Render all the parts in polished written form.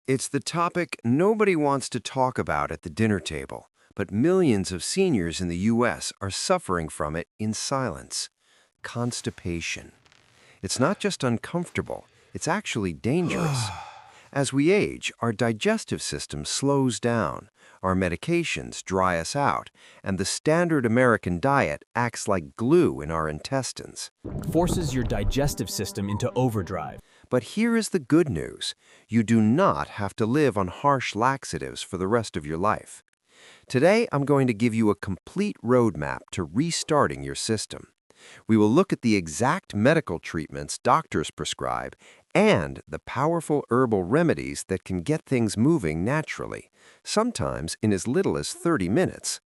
It's the topic nobody wants to talk about at the dinner table, but millions of seniors in the U.S. are suffering from it in silence. Constipation. It's not just uncomfortable, it's actually dangerous. As we age, our digestive system slows down, our medications dry us out, and the standard American diet acts like glue in our intestines. Forces your digestive system into overdrive. But here is the good news. You do not have to live on harsh laxatives for the rest of your life. Today, I'm going to give you a complete roadmap to restarting your system. We will look at the exact medical treatments doctors prescribe and the powerful herbal remedies that can get things moving naturally, sometimes in as little as 30 minutes.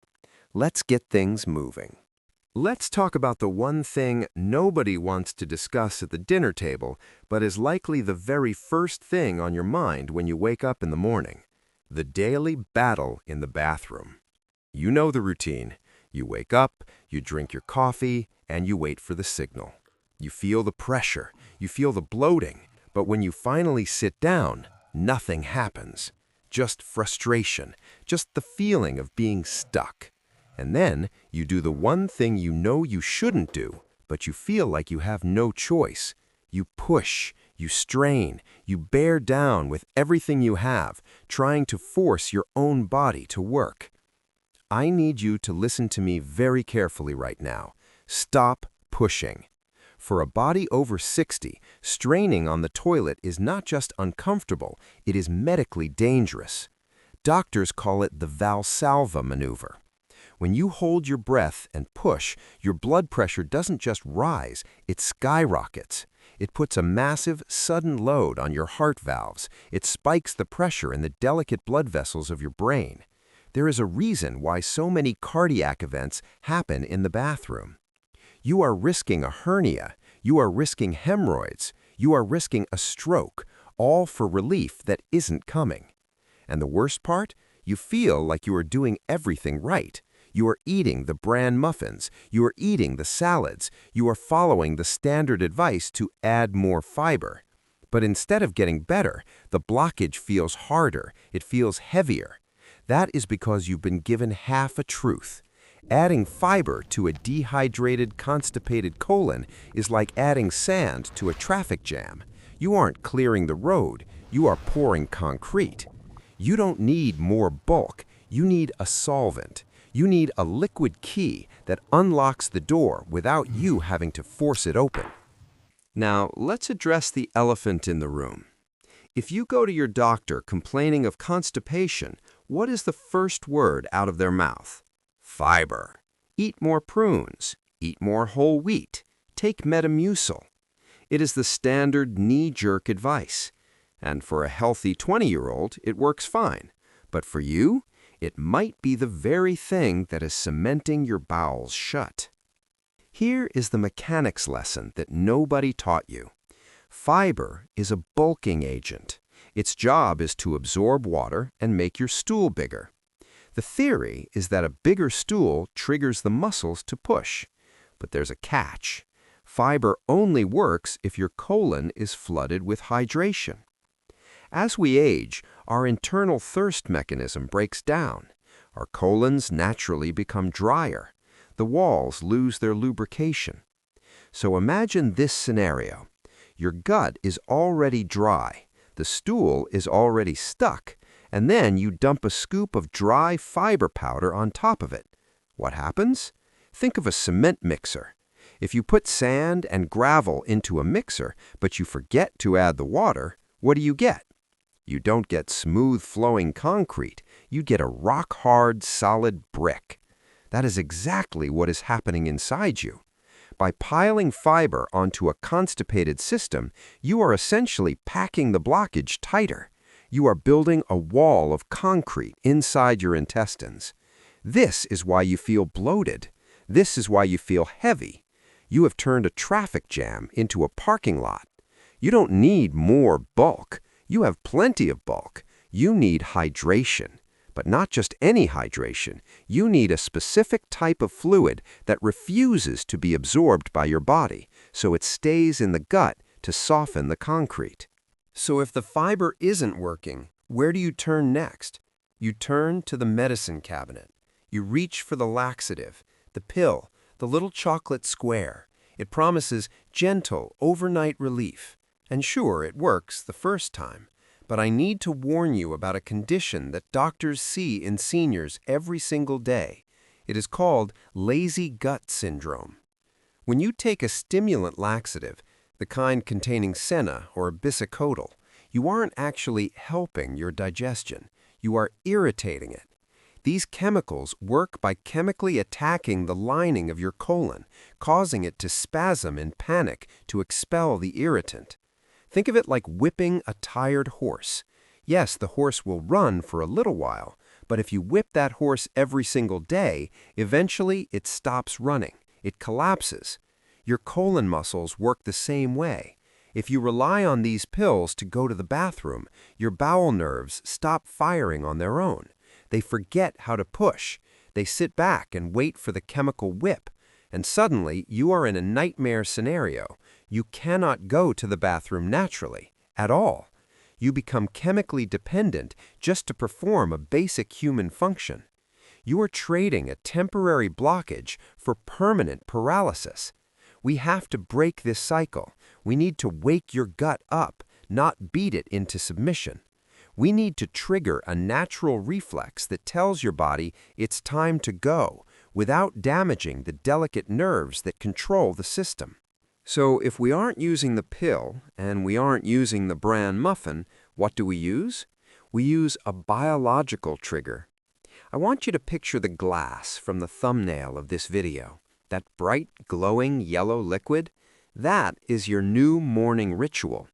Let's get things moving. Let's talk about the one thing nobody wants to discuss at the dinner table, but is likely the very first thing on your mind when you wake up in the morning: the daily battle in the bathroom. You know the routine. You wake up, you drink your coffee, and you wait for the signal. You feel the pressure, you feel the bloating, but when you finally sit down, nothing happens. Just frustration, just the feeling of being stuck. And then you do the one thing you know you shouldn't do, but you feel like you have no choice. You push, you strain, you bear down with everything you have, trying to force your own body to work. I need you to listen to me very carefully right now. Stop pushing. For a body over 60, straining on the toilet is not just uncomfortable, it is medically dangerous. Doctors call it the Valsalva maneuver. When you hold your breath and push, your blood pressure doesn't just rise, it skyrockets. It puts a massive, sudden load on your heart valves. It spikes the pressure in the delicate blood vessels of your brain. There is a reason why so many cardiac events happen in the bathroom. You are risking a hernia, you are risking hemorrhoids, you are risking a stroke, all for relief that isn't coming. And the worst part? You feel like you are doing everything right. You are eating the bran muffins, you are eating the salads, you are following the standard advice to add more fiber. But instead of getting better, the blockage feels harder, it feels heavier. That is because you've been given half a truth. Adding fiber to a dehydrated, constipated colon is like adding sand to a traffic jam. You aren't clearing the road, you are pouring concrete. You don't need more bulk, you need a solvent. You need a liquid key that unlocks the door without you having to force it open. Now, let's address the elephant in the room. If you go to your doctor complaining of constipation, what is the first word out of their mouth? Fiber. Eat more prunes. Eat more whole wheat. Take Metamucil. It is the standard knee-jerk advice. And for a healthy 20-year-old, it works fine. But for you, it might be the very thing that is cementing your bowels shut. Here is the mechanics lesson that nobody taught you. Fiber is a bulking agent. Its job is to absorb water and make your stool bigger. The theory is that a bigger stool triggers the muscles to push. But there's a catch. Fiber only works if your colon is flooded with hydration. As we age, our internal thirst mechanism breaks down. Our colons naturally become drier. The walls lose their lubrication. So imagine this scenario. Your gut is already dry. The stool is already stuck. And then you dump a scoop of dry fiber powder on top of it. What happens? Think of a cement mixer. If you put sand and gravel into a mixer, but you forget to add the water, what do you get? You don't get smooth flowing concrete, you get a rock-hard, solid brick. That is exactly what is happening inside you. By piling fiber onto a constipated system, you are essentially packing the blockage tighter. You are building a wall of concrete inside your intestines. This is why you feel bloated. This is why you feel heavy. You have turned a traffic jam into a parking lot. You don't need more bulk. You have plenty of bulk. You need hydration. But not just any hydration. You need a specific type of fluid that refuses to be absorbed by your body, so it stays in the gut to soften the concrete. So if the fiber isn't working, Where do you turn next? You turn to the medicine cabinet. You reach for the laxative, the pill, the little chocolate square. It promises gentle, overnight relief. And sure, it works the first time. But I need to warn you about a condition that doctors see in seniors every single day. It is called lazy gut syndrome. When you take a stimulant laxative, the kind containing senna or bisacodyl, you aren't actually helping your digestion. You are irritating it. These chemicals work by chemically attacking the lining of your colon, causing it to spasm in panic to expel the irritant. Think of it like whipping a tired horse. Yes, the horse will run for a little while, but if you whip that horse every single day, eventually it stops running. It collapses. Your colon muscles work the same way. If you rely on these pills to go to the bathroom, your bowel nerves stop firing on their own. They forget how to push. They sit back and wait for the chemical whip. And suddenly, you are in a nightmare scenario. You cannot go to the bathroom naturally, at all. You become chemically dependent just to perform a basic human function. You are trading a temporary blockage for permanent paralysis. We have to break this cycle. We need to wake your gut up, not beat it into submission. We need to trigger a natural reflex that tells your body it's time to go, without damaging the delicate nerves that control the system. So if we aren't using the pill, and we aren't using the bran muffin, what do we use? We use a biological trigger. I want you to picture the glass from the thumbnail of this video. That bright, glowing yellow liquid, that is your new morning ritual.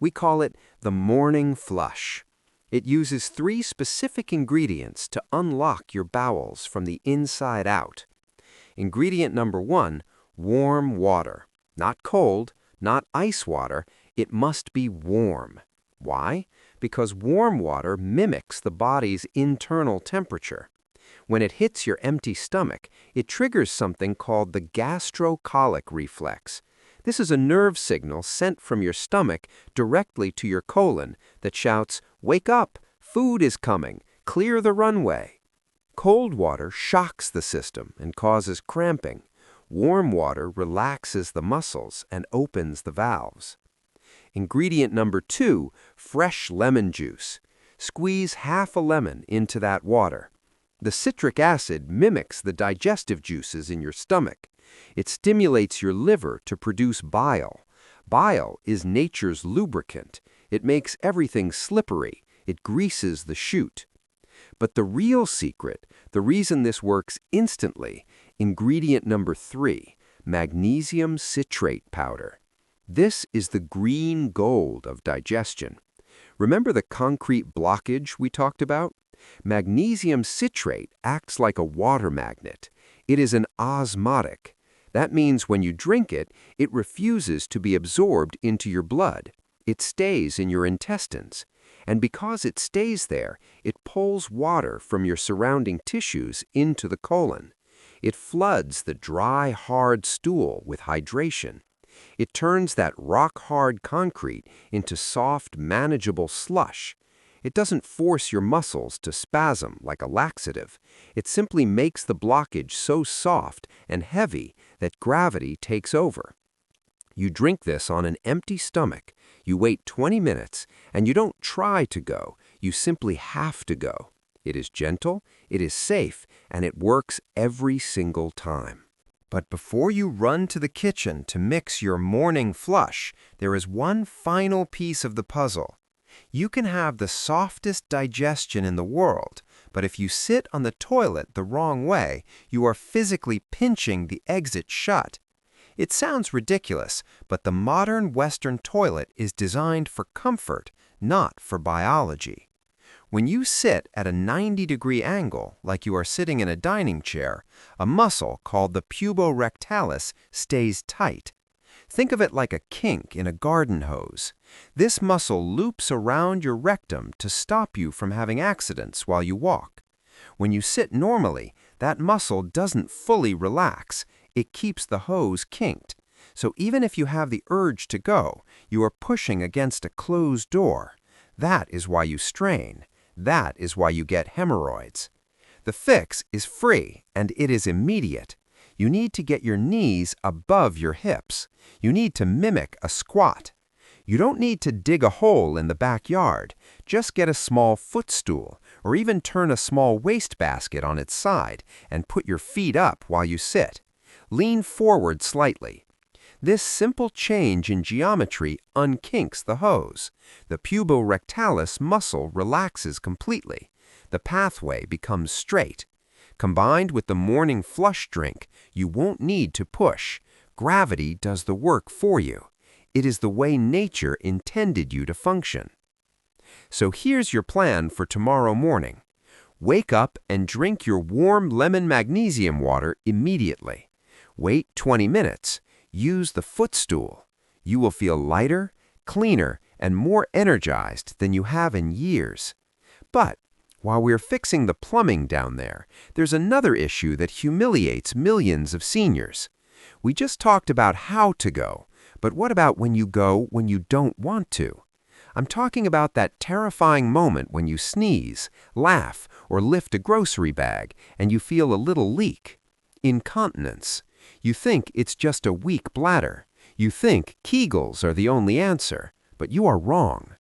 We call it the morning flush. It uses 3 specific ingredients to unlock your bowels from the inside out. Ingredient number 1, warm water. Not cold, not ice water, it must be warm. Why? Because warm water mimics the body's internal temperature. When it hits your empty stomach, it triggers something called the gastrocolic reflex. This is a nerve signal sent from your stomach directly to your colon that shouts, "Wake up! Food is coming! Clear the runway!" Cold water shocks the system and causes cramping. Warm water relaxes the muscles and opens the valves. Ingredient number 2, fresh lemon juice. Squeeze half a lemon into that water. The citric acid mimics the digestive juices in your stomach. It stimulates your liver to produce bile. Bile is nature's lubricant. It makes everything slippery. It greases the chute. But the real secret, the reason this works instantly, ingredient number 3, magnesium citrate powder. This is the green gold of digestion. Remember the concrete blockage we talked about? Magnesium citrate acts like a water magnet. It is an osmotic. That means when you drink it, it refuses to be absorbed into your blood. It stays in your intestines. And because it stays there, it pulls water from your surrounding tissues into the colon. It floods the dry, hard stool with hydration. It turns that rock-hard concrete into soft, manageable slush. It doesn't force your muscles to spasm like a laxative. It simply makes the blockage so soft and heavy that gravity takes over. You drink this on an empty stomach. You wait 20 minutes, and you don't try to go. You simply have to go. It is gentle, it is safe, and it works every single time. But before you run to the kitchen to mix your morning flush, there is one final piece of the puzzle. You can have the softest digestion in the world, but if you sit on the toilet the wrong way, you are physically pinching the exit shut. It sounds ridiculous, but the modern Western toilet is designed for comfort, not for biology. When you sit at a 90-degree angle, like you are sitting in a dining chair, a muscle called the puborectalis stays tight. Think of it like a kink in a garden hose. This muscle loops around your rectum to stop you from having accidents while you walk. When you sit normally, that muscle doesn't fully relax. It keeps the hose kinked. So even if you have the urge to go, you are pushing against a closed door. That is why you strain. That is why you get hemorrhoids. The fix is free, and it is immediate. You need to get your knees above your hips. You need to mimic a squat. You don't need to dig a hole in the backyard. Just get a small footstool, or even turn a small wastebasket on its side and put your feet up while you sit. Lean forward slightly. This simple change in geometry unkinks the hose. The puborectalis muscle relaxes completely. The pathway becomes straight. Combined with the morning flush drink, you won't need to push. Gravity does the work for you. It is the way nature intended you to function. So here's your plan for tomorrow morning. Wake up and drink your warm lemon magnesium water immediately. Wait 20 minutes. Use the footstool. You will feel lighter, cleaner, and more energized than you have in years. But while we're fixing the plumbing down there, there's another issue that humiliates millions of seniors. We just talked about how to go, but what about when you go when you don't want to? I'm talking about that terrifying moment when you sneeze, laugh, or lift a grocery bag and you feel a little leak. Incontinence. You think it's just a weak bladder. You think Kegels are the only answer, but you are wrong.